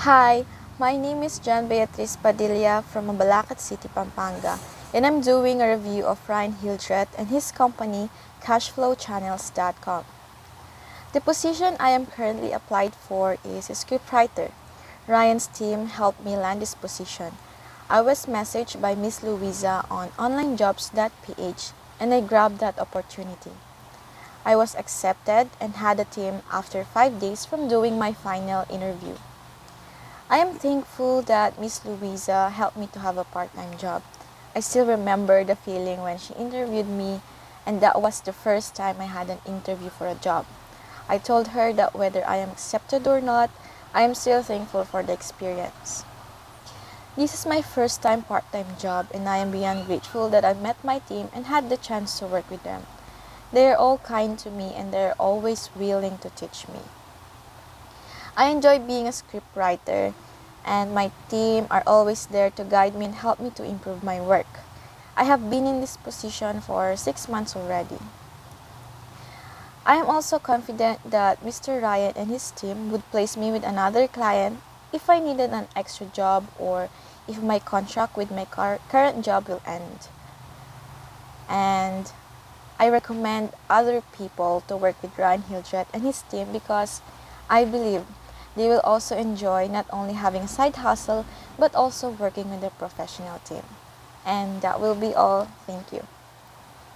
Hi, my name is John Beatriz Padilla from Mabalacat City, Pampanga, and I'm doing a review of Ryan Hildreth and his company, cashflowchannels.com. The position I am currently applied for is a scriptwriter. Ryan's team helped me land this position. I was messaged by Miss Louisa on onlinejobs.ph and I grabbed that opportunity. I was accepted and had a team after 5 days from doing my final interview. I am thankful that Miss Louisa helped me to have a part-time job. I still remember the feeling when she interviewed me, and that was the first time I had an interview for a job. I told her that whether I am accepted or not, I am still thankful for the experience. This is my first time part-time job, and I am beyond grateful that I met my team and had the chance to work with them. They are all kind to me and they are always willing to teach me. I enjoy being a scriptwriter, and my team are always there to guide me and help me to improve my work. I have been in this position for 6 months already. I am also confident that Mr. Ryan and his team would place me with another client if I needed an extra job or if my contract with my current job will end. And I recommend other people to work with Ryan Hildreth and his team because I believe they will also enjoy not only having a side hustle but also working with a professional team. And that will be all. Thank you.